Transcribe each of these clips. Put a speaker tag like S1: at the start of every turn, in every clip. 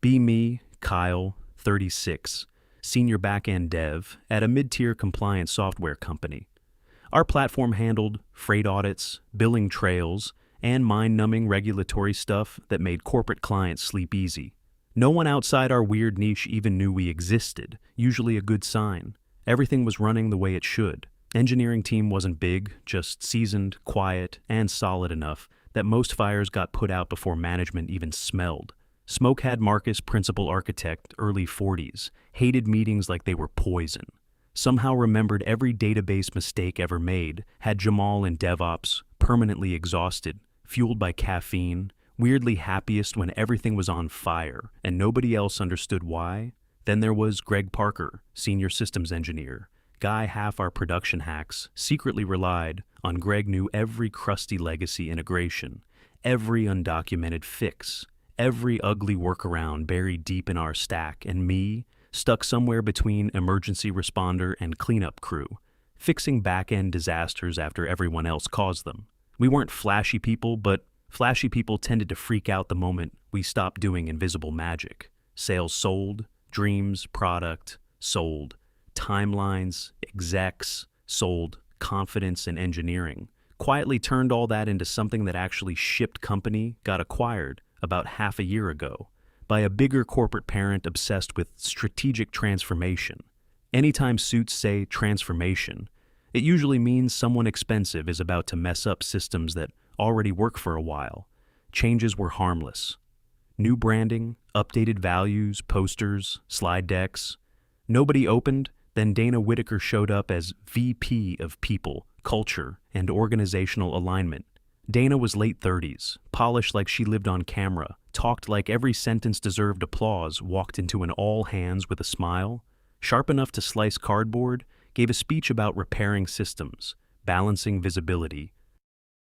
S1: Be me, Kyle, 36, senior back-end dev at a mid-tier compliance software company. Our platform handled freight audits, billing trails, and mind-numbing regulatory stuff that made corporate clients sleep easy. No one outside our weird niche even knew we existed, usually a good sign. Everything was running the way it should. Engineering team wasn't big, just seasoned, quiet, and solid enough that most fires got put out before management even smelled. Smoke had Marcus, principal architect, early 40s, hated meetings like they were poison. Somehow remembered every database mistake ever made, had Jamal in DevOps, permanently exhausted, fueled by caffeine, weirdly happiest when everything was on fire and nobody else understood why. Then there was Greg Parker, senior systems engineer. Guy half our production hacks secretly relied on Greg knew every crusty legacy integration, every undocumented fix, every ugly workaround buried deep in our stack, and me, stuck somewhere between emergency responder and cleanup crew, fixing back-end disasters after everyone else caused them. We weren't flashy people, but flashy people tended to freak out the moment we stopped doing invisible magic. Sales sold, dreams, product, sold, timelines, execs, sold, confidence, and engineering. Quietly turned all that into something that actually shipped company, got acquired about half a year ago by a bigger corporate parent obsessed with strategic transformation. Anytime suits say transformation, it usually means someone expensive is about to mess up systems that already work for a while. Changes were harmless. New branding, updated values, posters, slide decks. Nobody opened, then Dana Whitaker showed up as VP of People, Culture, and Organizational Alignment. Dana was late 30s, polished like she lived on camera, talked like every sentence deserved applause, walked into an all-hands with a smile, sharp enough to slice cardboard, gave a speech about repairing systems, balancing visibility,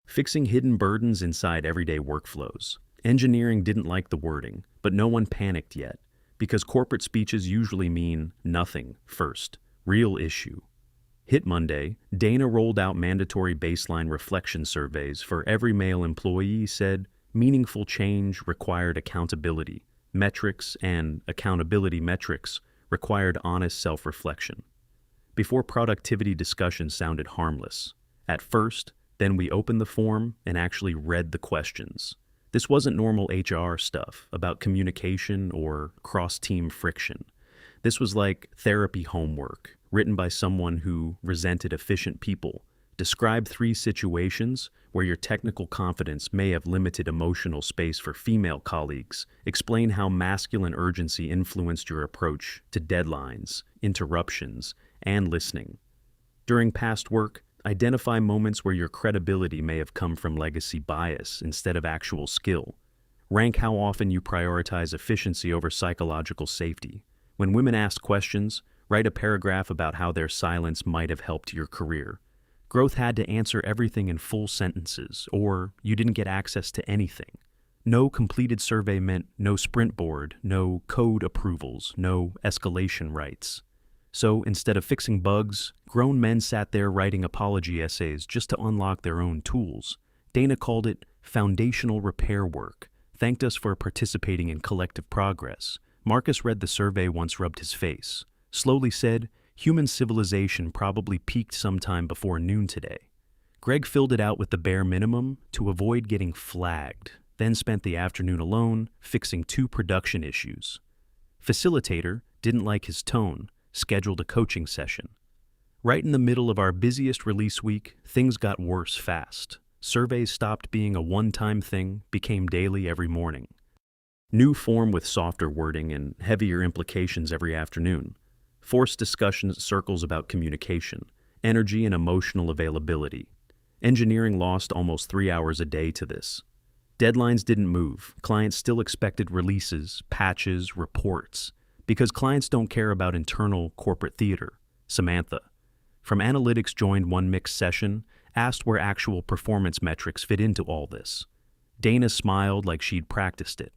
S1: fixing hidden burdens inside everyday workflows. Engineering didn't like the wording, but no one panicked yet, because corporate speeches usually mean nothing first, real issue. Hit Monday, Dana rolled out mandatory baseline reflection surveys for every male employee, said meaningful change required accountability. Metrics and accountability metrics required honest self-reflection. Before productivity discussion sounded harmless. At first, then we opened the form and actually read the questions. This wasn't normal HR stuff about communication or cross-team friction. This was like therapy homework, written by someone who resented efficient people. Describe 3 situations where your technical confidence may have limited emotional space for female colleagues. Explain how masculine urgency influenced your approach to deadlines, interruptions, and listening. During past work, identify moments where your credibility may have come from legacy bias instead of actual skill. Rank how often you prioritize efficiency over psychological safety. When women ask questions, write a paragraph about how their silence might have helped your career. Growth had to answer everything in full sentences, or you didn't get access to anything. No completed survey meant no sprint board, no code approvals, no escalation rights. So instead of fixing bugs, grown men sat there writing apology essays just to unlock their own tools. Dana called it foundational repair work, thanked us for participating in collective progress. Marcus read the survey once, rubbed his face, slowly said, human civilization probably peaked sometime before noon today. Greg filled it out with the bare minimum to avoid getting flagged, then spent the afternoon alone fixing 2 production issues. Facilitator didn't like his tone, scheduled a coaching session. Right in the middle of our busiest release week, things got worse fast. Surveys stopped being a one-time thing, became daily every morning. New form with softer wording and heavier implications every afternoon. Forced discussions circles about communication, energy and emotional availability. Engineering lost almost 3 hours a day to this. Deadlines didn't move. Clients still expected releases, patches, reports, because clients don't care about internal corporate theater. Samantha, from analytics, joined one mixed session, asked where actual performance metrics fit into all this. Dana smiled like she'd practiced it.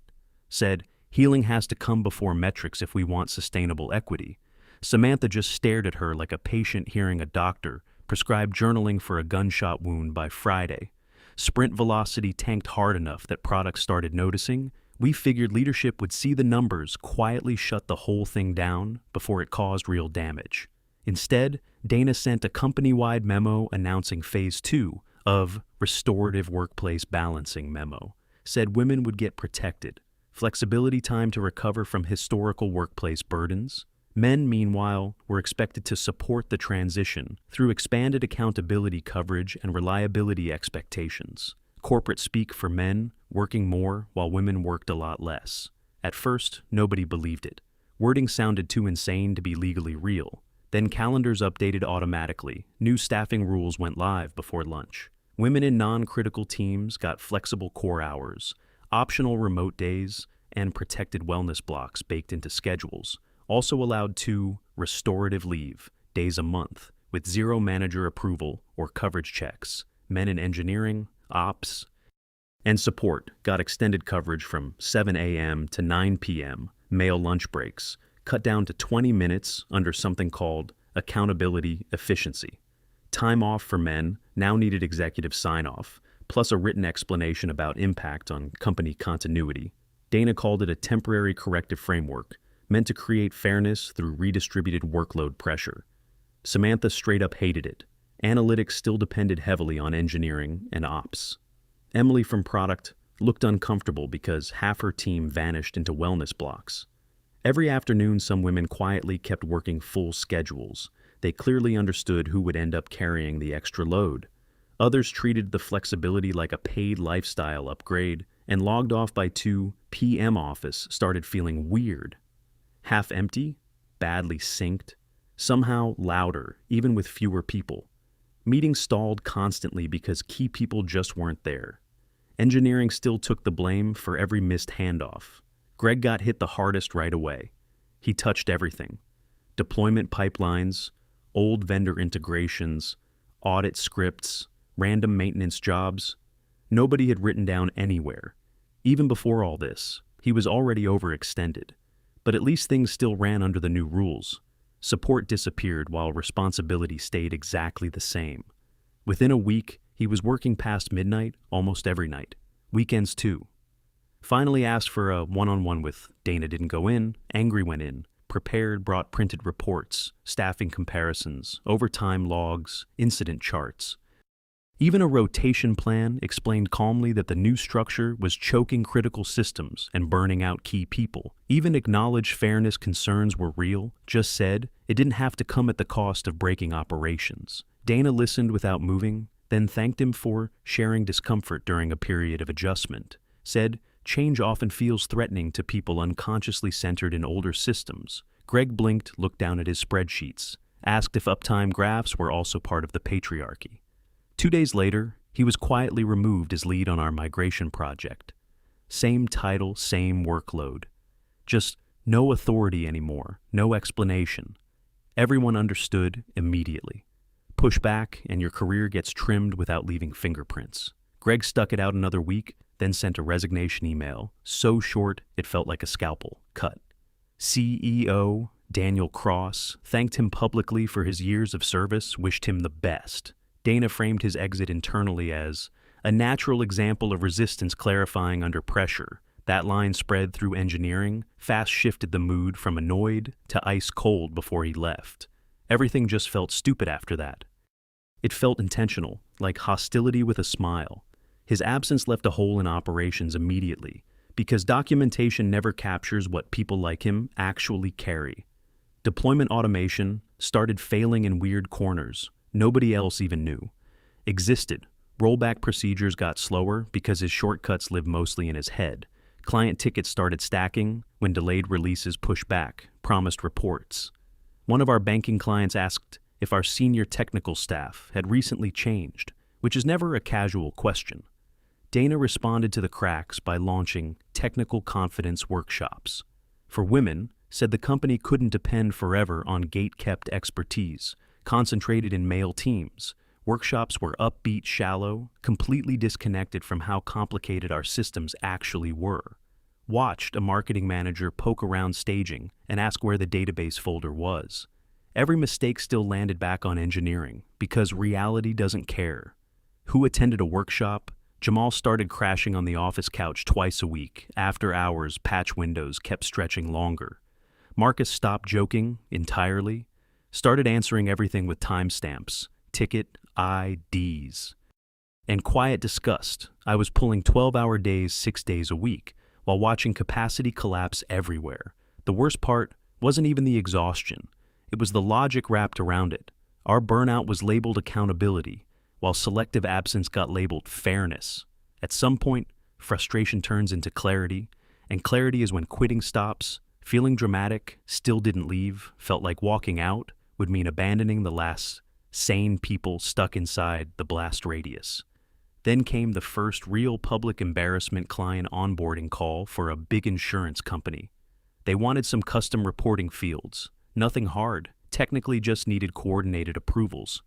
S1: Said, healing has to come before metrics if we want sustainable equity. Samantha just stared at her like a patient hearing a doctor prescribe journaling for a gunshot wound by Friday. Sprint velocity tanked hard enough that products started noticing We figured leadership would see the numbers, quietly shut the whole thing down before it caused real damage. Instead, Dana sent a company-wide memo announcing Phase 2 of Restorative Workplace Balancing memo. Said women would get protected, flexibility time to recover from historical workplace burdens. Men, meanwhile, were expected to support the transition through expanded accountability coverage and reliability expectations. Corporate speak for men working more while women worked a lot less. At first, nobody believed it. Wording sounded too insane to be legally real. Then calendars updated automatically. New staffing rules went live before lunch. Women in non-critical teams got flexible core hours, optional remote days, and protected wellness blocks baked into schedules. Also allowed 2 restorative leave days a month with 0 manager approval or coverage checks. Men in engineering, ops, and support got extended coverage from 7 a.m. to 9 p.m., male lunch breaks, cut down to 20 minutes under something called accountability efficiency. Time off for men now needed executive sign-off, plus a written explanation about impact on company continuity. Dana called it a temporary corrective framework, meant to create fairness through redistributed workload pressure. Samantha straight up hated it. Analytics still depended heavily on engineering and ops. Emily from product looked uncomfortable because half her team vanished into wellness blocks. Every afternoon, some women quietly kept working full schedules. They clearly understood who would end up carrying the extra load. Others treated the flexibility like a paid lifestyle upgrade and logged off by 2 p.m. Office started feeling weird. Half empty, badly synced, somehow louder, even with fewer people. Meetings stalled constantly because key people just weren't there. Engineering still took the blame for every missed handoff. Greg got hit the hardest right away. He touched everything. Deployment pipelines, old vendor integrations, audit scripts, random maintenance jobs. Nobody had written down anywhere. Even before all this, he was already overextended. But at least things still ran under the new rules. Support disappeared while responsibility stayed exactly the same. Within a week, he was working past midnight almost every night. Weekends too. Finally asked for a one-on-one with Dana, didn't go in, angry went in, prepared, brought printed reports, staffing comparisons, overtime logs, incident charts. Even a rotation plan explained calmly that the new structure was choking critical systems and burning out key people. Even acknowledged fairness concerns were real, just said it didn't have to come at the cost of breaking operations. Dana listened without moving, then thanked him for sharing discomfort during a period of adjustment. Said, change often feels threatening to people unconsciously centered in older systems. Greg blinked, looked down at his spreadsheets, asked if uptime graphs were also part of the patriarchy. 2 days later, he was quietly removed as lead on our migration project. Same title, same workload. Just no authority anymore, no explanation. Everyone understood immediately. Push back and your career gets trimmed without leaving fingerprints. Greg stuck it out another week, then sent a resignation email, so short it felt like a scalpel cut. CEO Daniel Cross thanked him publicly for his years of service, wished him the best. Dana framed his exit internally as a natural example of resistance clarifying under pressure. That line spread through engineering, fast shifted the mood from annoyed to ice cold before he left. Everything just felt stupid after that. It felt intentional, like hostility with a smile. His absence left a hole in operations immediately, because documentation never captures what people like him actually carry. Deployment automation started failing in weird corners nobody else even knew existed. Rollback procedures got slower because his shortcuts live mostly in his head. Client tickets started stacking when delayed releases pushed back, promised reports. One of our banking clients asked if our senior technical staff had recently changed, which is never a casual question. Dana responded to the cracks by launching technical confidence workshops. For women, said the company couldn't depend forever on gate-kept expertise, concentrated in male teams. Workshops were upbeat, shallow, completely disconnected from how complicated our systems actually were. Watched a marketing manager poke around staging and ask where the database folder was. Every mistake still landed back on engineering because reality doesn't care. Who attended a workshop Jamal started crashing on the office couch twice a week. After hours, patch windows kept stretching longer. Marcus stopped joking entirely, started answering everything with timestamps, ticket IDs, and quiet disgust. I was pulling 12-hour days 6 days a week, while watching capacity collapse everywhere. The worst part wasn't even the exhaustion. It was the logic wrapped around it. Our burnout was labeled accountability, while selective absence got labeled fairness. At some point, frustration turns into clarity, and clarity is when quitting stops. Feeling dramatic, still didn't leave, felt like walking out would mean abandoning the last sane people stuck inside the blast radius. Then came the first real public embarrassment client onboarding call for a big insurance company. They wanted some custom reporting fields. Nothing hard, technically just needed coordinated approvals.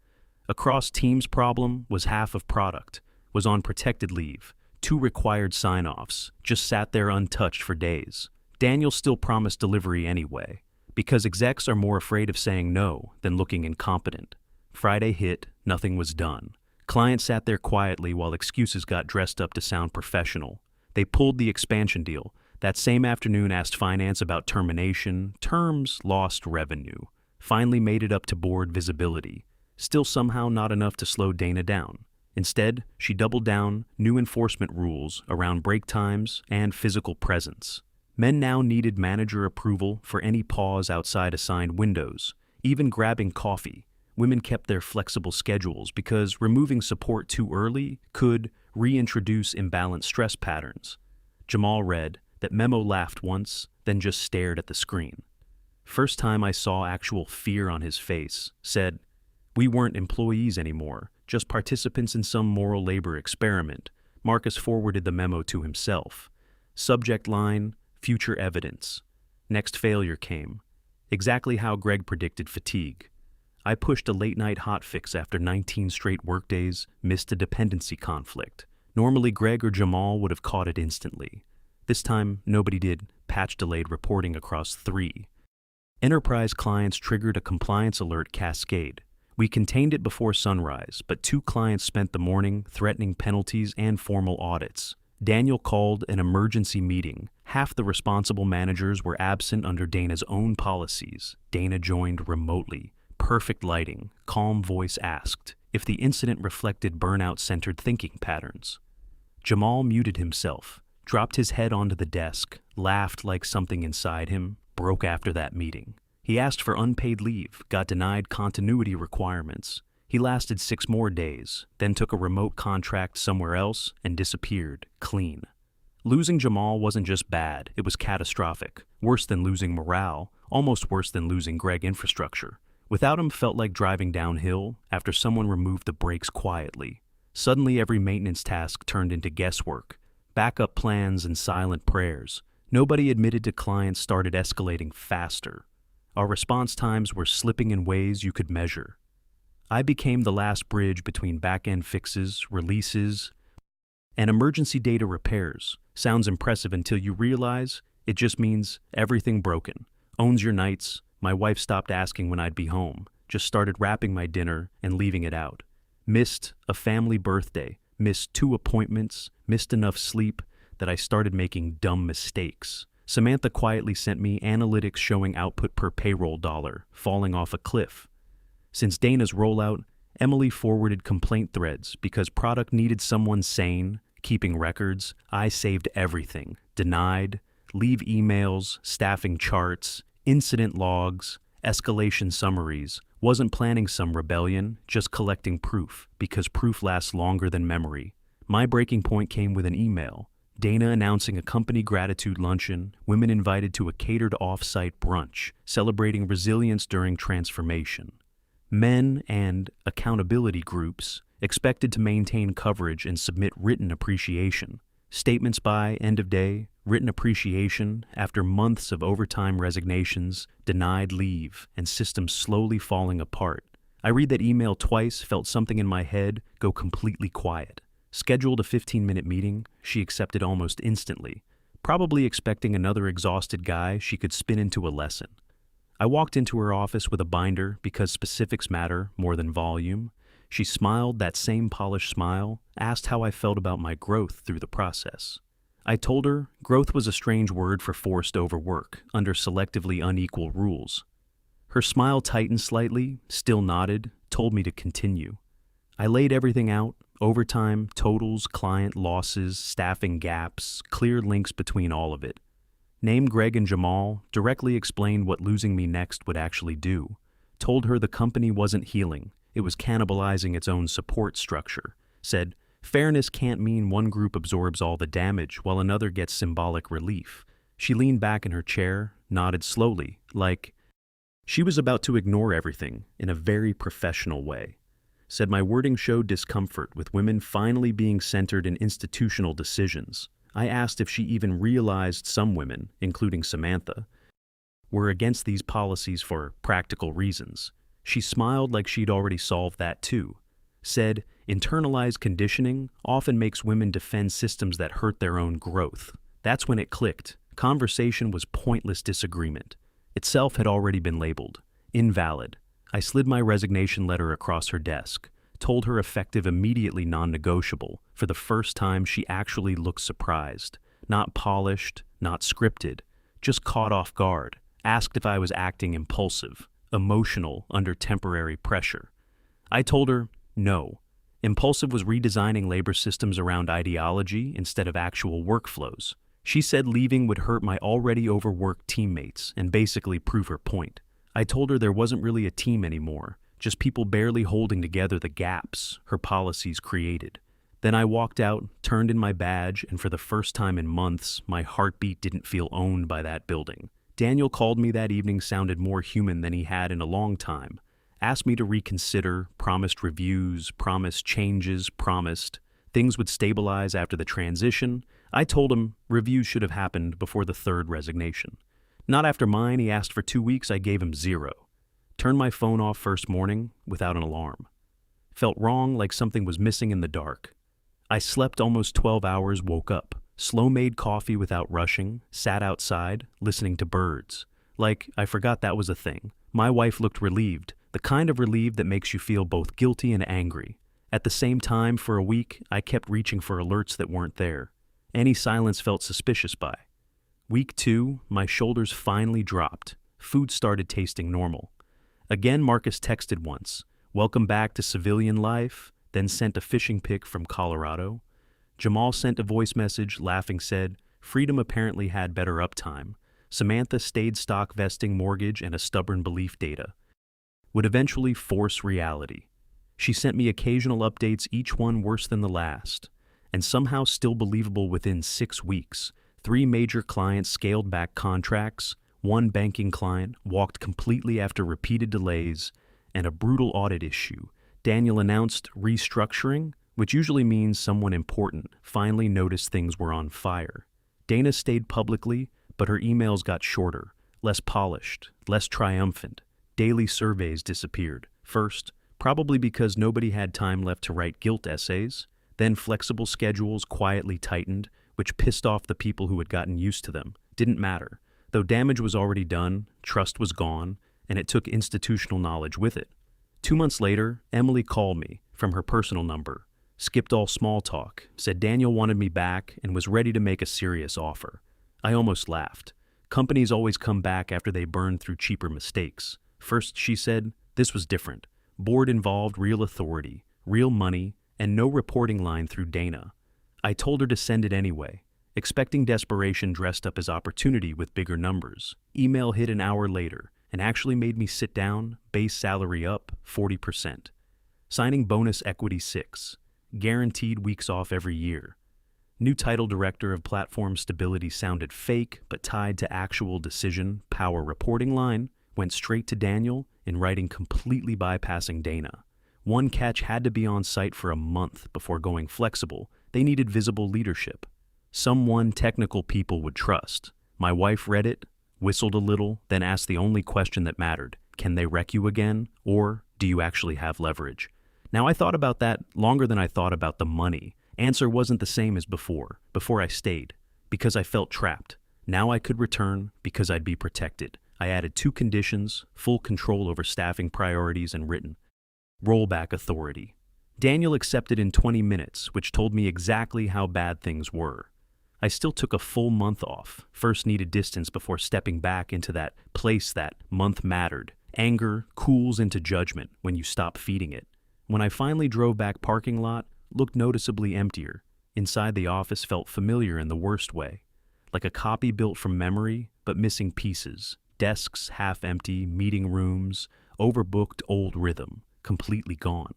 S1: Across team's problem was half of product, was on protected leave, 2 required sign-offs, just sat there untouched for days. Daniel still promised delivery anyway, because execs are more afraid of saying no than looking incompetent. Friday hit, nothing was done. Client sat there quietly while excuses got dressed up to sound professional. They pulled the expansion deal. That same afternoon asked finance about termination, terms, lost revenue. Finally made it up to board visibility. Still somehow not enough to slow Dana down. Instead, she doubled down new enforcement rules around break times and physical presence. Men now needed manager approval for any pause outside assigned windows, even grabbing coffee. Women kept their flexible schedules because removing support too early could reintroduce imbalanced stress patterns. Jamal read that memo, laughed once, then just stared at the screen. First time I saw actual fear on his face, said, "We weren't employees anymore, just participants in some moral labor experiment." Marcus forwarded the memo to himself. Subject line, future evidence. Next failure came. Exactly how Greg predicted: fatigue. I pushed a late-night hotfix after 19 straight workdays, missed a dependency conflict. Normally Greg or Jamal would have caught it instantly. This time, nobody did. Patch delayed reporting across 3. Enterprise clients triggered a compliance alert cascade. We contained it before sunrise, but 2 clients spent the morning threatening penalties and formal audits. Daniel called an emergency meeting. Half the responsible managers were absent under Dana's own policies. Dana joined remotely. Perfect lighting, calm voice asked if the incident reflected burnout-centered thinking patterns. Jamal muted himself, dropped his head onto the desk, laughed like something inside him broke after that meeting. He asked for unpaid leave, got denied continuity requirements. He lasted 6 more days, then took a remote contract somewhere else and disappeared, clean. Losing Jamal wasn't just bad, it was catastrophic. Worse than losing morale, almost worse than losing Greg infrastructure. Without him felt like driving downhill after someone removed the brakes quietly. Suddenly every maintenance task turned into guesswork, backup plans and silent prayers. Nobody admitted to clients started escalating faster. Our response times were slipping in ways you could measure. I became the last bridge between back-end fixes, releases, and emergency data repairs. Sounds impressive until you realize it just means everything broken. Owns your nights. My wife stopped asking when I'd be home, just started wrapping my dinner and leaving it out. Missed a family birthday, missed 2 appointments, missed enough sleep that I started making dumb mistakes. Samantha quietly sent me analytics showing output per payroll dollar, falling off a cliff. Since Dana's rollout, Emily forwarded complaint threads because product needed someone sane, keeping records. I saved everything, denied, leave emails, staffing charts, incident logs, escalation summaries. Wasn't planning some rebellion, just collecting proof, because proof lasts longer than memory. My breaking point came with an email. Dana announcing a company gratitude luncheon, women invited to a catered off-site brunch, celebrating resilience during transformation. Men and accountability groups expected to maintain coverage and submit written appreciation. Statements by end of day, written appreciation after months of overtime resignations, denied leave, and systems slowly falling apart. I read that email twice, felt something in my head go completely quiet. Scheduled a 15-minute meeting, she accepted almost instantly, probably expecting another exhausted guy she could spin into a lesson. I walked into her office with a binder because specifics matter more than volume. She smiled that same polished smile, asked how I felt about my growth through the process. I told her growth was a strange word for forced overwork under selectively unequal rules. Her smile tightened slightly, still nodded, told me to continue. I laid everything out: overtime, totals, client losses, staffing gaps, clear links between all of it. Named Greg and Jamal, directly explained what losing me next would actually do. Told her the company wasn't healing, it was cannibalizing its own support structure. Said, fairness can't mean one group absorbs all the damage while another gets symbolic relief. She leaned back in her chair, nodded slowly, like she was about to ignore everything in a very professional way. Said my wording showed discomfort with women finally being centered in institutional decisions. I asked if she even realized some women, including Samantha, were against these policies for practical reasons. She smiled like she'd already solved that too. Said, internalized conditioning often makes women defend systems that hurt their own growth. That's when it clicked. Conversation was pointless disagreement. Itself had already been labeled invalid. I slid my resignation letter across her desk, told her effective immediately non-negotiable. For the first time, she actually looked surprised. Not polished, not scripted, just caught off guard. Asked if I was acting impulsive, emotional under temporary pressure. I told her, no. Impulsive was redesigning labor systems around ideology instead of actual workflows. She said leaving would hurt my already overworked teammates and basically prove her point. I told her there wasn't really a team anymore, just people barely holding together the gaps her policies created. Then I walked out, turned in my badge, and for the first time in months, my heartbeat didn't feel owned by that building. Daniel called me that evening, sounded more human than he had in a long time. Asked me to reconsider, promised reviews, promised changes, promised things would stabilize after the transition. I told him reviews should have happened before the third resignation. Not after mine. He asked for 2 weeks, I gave him 0. Turned my phone off first morning without an alarm. Felt wrong, like something was missing in the dark. I slept almost 12 hours, woke up, slow-made coffee without rushing, sat outside, listening to birds. Like I forgot that was a thing. My wife looked relieved, the kind of relieved that makes you feel both guilty and angry. At the same time, for a week, I kept reaching for alerts that weren't there. Any silence felt suspicious by. Week 2, my shoulders finally dropped. Food started tasting normal. Again, Marcus texted once, welcome back to civilian life, then sent a fishing pic from Colorado. Jamal sent a voice message, laughing said, freedom apparently had better uptime. Samantha stayed stock vesting mortgage and a stubborn belief data. Would eventually force reality. She sent me occasional updates, each one worse than the last. And somehow still believable within 6 weeks. 3 major clients scaled back contracts, 1 banking client walked completely after repeated delays, and a brutal audit issue. Daniel announced restructuring, which usually means someone important finally noticed things were on fire. Dana stayed publicly, but her emails got shorter, less polished, less triumphant. Daily surveys disappeared. First, probably because nobody had time left to write guilt essays. Then flexible schedules quietly tightened, which pissed off the people who had gotten used to them. Didn't matter. Though damage was already done, trust was gone, and it took institutional knowledge with it. 2 months later, Emily called me from her personal number, skipped all small talk, said Daniel wanted me back and was ready to make a serious offer. I almost laughed. Companies always come back after they burn through cheaper mistakes. First, she said, this was different. Board involved, real authority, real money, and no reporting line through Dana. I told her to send it anyway, expecting desperation dressed up as opportunity with bigger numbers. Email hit an hour later and actually made me sit down, base salary up 40%. Signing bonus equity 6, guaranteed weeks off every year. New title director of platform stability sounded fake but tied to actual decision, power reporting line, went straight to Daniel in writing completely bypassing Dana. One catch: had to be on site for a month before going flexible. They needed visible leadership. Someone technical people would trust. My wife read it, whistled a little, then asked the only question that mattered. Can they wreck you again? Or do you actually have leverage? Now, I thought about that longer than I thought about the money. Answer wasn't the same as before I stayed, because I felt trapped. Now I could return because I'd be protected. I added 2 conditions: full control over staffing priorities and written rollback authority. Daniel accepted in 20 minutes, which told me exactly how bad things were. I still took a full month off, first needed distance before stepping back into that place that month mattered. Anger cools into judgment when you stop feeding it. When I finally drove back, parking lot looked noticeably emptier. Inside the office felt familiar in the worst way, like a copy built from memory but missing pieces. Desks half empty, meeting rooms, overbooked, old rhythm, completely gone.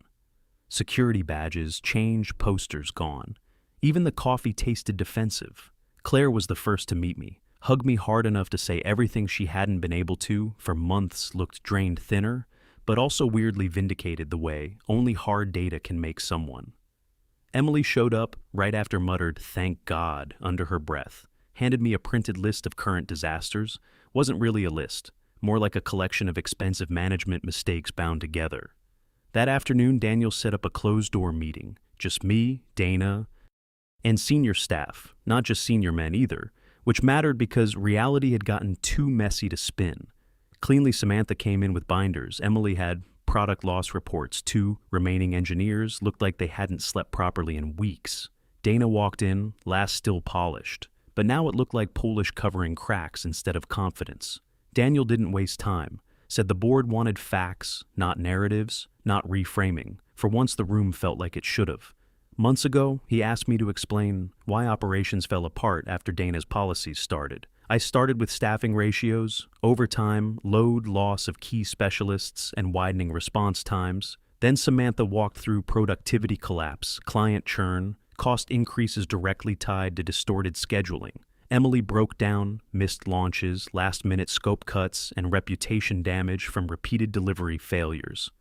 S1: Security badges, change, posters gone. Even the coffee tasted defensive. Claire was the first to meet me, hugged me hard enough to say everything she hadn't been able to for months looked drained thinner, but also weirdly vindicated the way only hard data can make someone. Emily showed up right after muttered, "Thank God," under her breath, handed me a printed list of current disasters. Wasn't really a list, more like a collection of expensive management mistakes bound together. That afternoon, Daniel set up a closed-door meeting, just me, Dana, and senior staff, not just senior men either, which mattered because reality had gotten too messy to spin. Cleanly, Samantha came in with binders. Emily had product loss reports. 2 remaining engineers looked like they hadn't slept properly in weeks. Dana walked in, last still polished, but now it looked like polish covering cracks instead of confidence. Daniel didn't waste time, said the board wanted facts, not narratives, not reframing. For once the room felt like it should have. Months ago, he asked me to explain why operations fell apart after Dana's policies started. I started with staffing ratios, overtime, load loss of key specialists, and widening response times. Then Samantha walked through productivity collapse, client churn, cost increases directly tied to distorted scheduling. Emily broke down missed launches, last-minute scope cuts, and reputation damage from repeated delivery failures.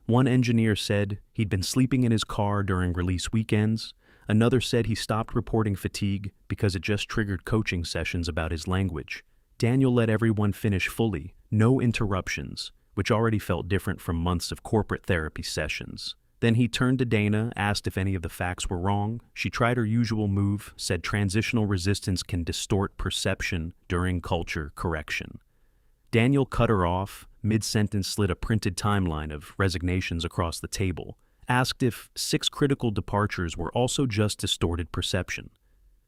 S1: One engineer said he'd been sleeping in his car during release weekends. Another said he stopped reporting fatigue because it just triggered coaching sessions about his language. Daniel let everyone finish fully, no interruptions, which already felt different from months of corporate therapy sessions. Then he turned to Dana, asked if any of the facts were wrong. She tried her usual move, said transitional resistance can distort perception during culture correction. Daniel cut her off, mid-sentence slid a printed timeline of resignations across the table, asked if 6 critical departures were also just distorted perception.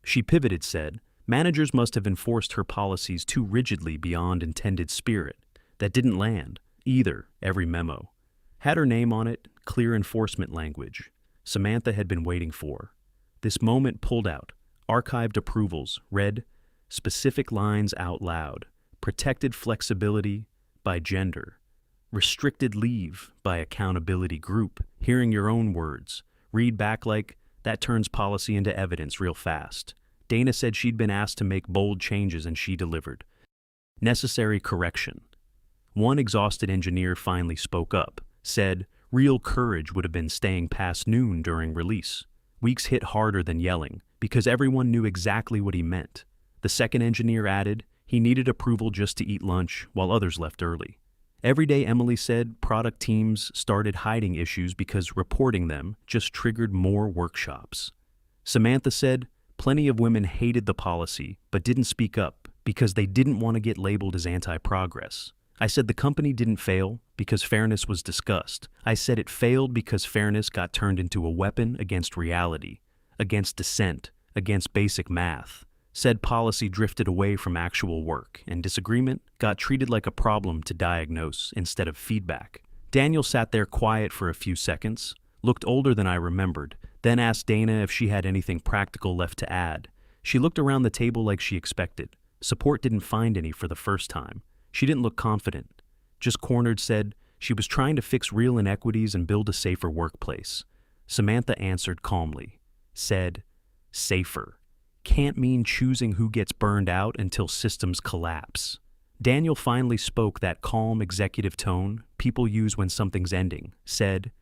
S1: She pivoted, said, managers must have enforced her policies too rigidly beyond intended spirit. That didn't land, either, every memo. Had her name on it, clear enforcement language. Samantha had been waiting for. This moment pulled out, archived approvals, read, specific lines out loud, protected flexibility by gender, restricted leave by accountability group, hearing your own words, read back like, that turns policy into evidence real fast. Dana said she'd been asked to make bold changes and she delivered. Necessary correction. One exhausted engineer finally spoke up, said real courage would have been staying past noon during release. Weeks hit harder than yelling, because everyone knew exactly what he meant. The second engineer added he needed approval just to eat lunch while others left early. Every day, Emily said, product teams started hiding issues because reporting them just triggered more workshops. Samantha said plenty of women hated the policy but didn't speak up because they didn't want to get labeled as anti-progress. I said the company didn't fail because fairness was discussed. I said it failed because fairness got turned into a weapon against reality, against dissent, against basic math. Said policy drifted away from actual work, and disagreement got treated like a problem to diagnose instead of feedback. Daniel sat there quiet for a few seconds, looked older than I remembered, then asked Dana if she had anything practical left to add. She looked around the table like she expected. Support didn't find any for the first time. She didn't look confident, just cornered, said she was trying to fix real inequities and build a safer workplace. Samantha answered calmly, said, safer. Can't mean choosing who gets burned out until systems collapse. Daniel finally spoke that calm executive tone people use when something's ending, said,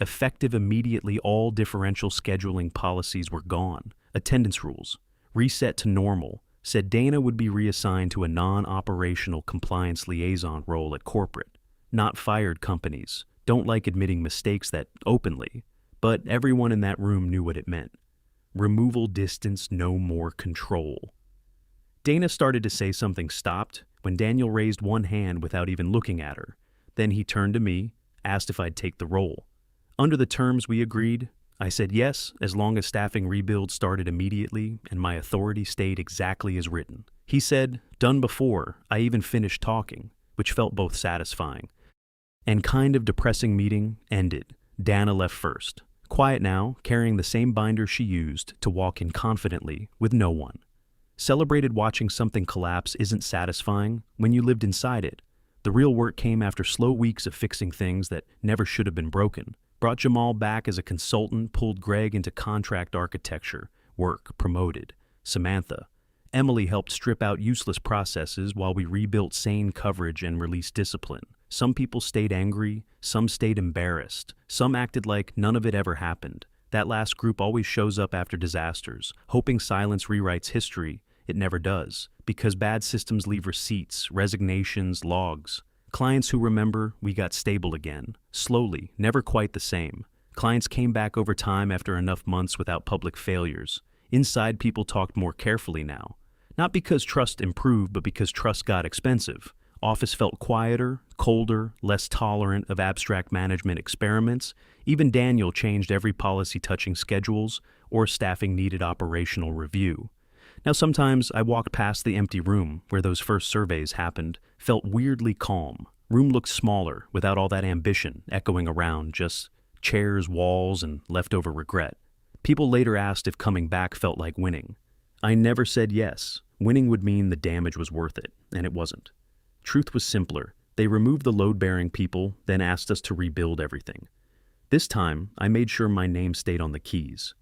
S1: effective immediately all differential scheduling policies were gone, attendance rules, reset to normal, said Dana would be reassigned to a non-operational compliance liaison role at corporate. Not fired companies, don't like admitting mistakes that openly, but everyone in that room knew what it meant. Removal distance, no more control. Dana started to say something stopped when Daniel raised one hand without even looking at her. Then he turned to me, asked if I'd take the role. Under the terms we agreed, I said yes as long as staffing rebuild started immediately and my authority stayed exactly as written. He said, done before I even finished talking, which felt both satisfying and kind of depressing. Meeting ended. Dana left first, quiet now, carrying the same binder she used to walk in confidently with no one. Celebrated watching something collapse isn't satisfying when you lived inside it. The real work came after slow weeks of fixing things that never should have been broken. Brought Jamal back as a consultant, pulled Greg into contract architecture, work promoted. Samantha. Emily helped strip out useless processes while we rebuilt sane coverage and released discipline. Some people stayed angry, some stayed embarrassed, some acted like none of it ever happened. That last group always shows up after disasters, hoping silence rewrites history. It never does, because bad systems leave receipts, resignations, logs. Clients who remember, we got stable again. Slowly, never quite the same. Clients came back over time after enough months without public failures. Inside, people talked more carefully now. Not because trust improved, but because trust got expensive. Office felt quieter, colder, less tolerant of abstract management experiments. Even Daniel changed every policy touching schedules or staffing needed operational review. Now sometimes I walked past the empty room where those first surveys happened, felt weirdly calm. Room looked smaller, without all that ambition echoing around, just chairs, walls, and leftover regret. People later asked if coming back felt like winning. I never said yes. Winning would mean the damage was worth it, and it wasn't. Truth was simpler. They removed the load-bearing people, then asked us to rebuild everything. This time, I made sure my name stayed on the keys.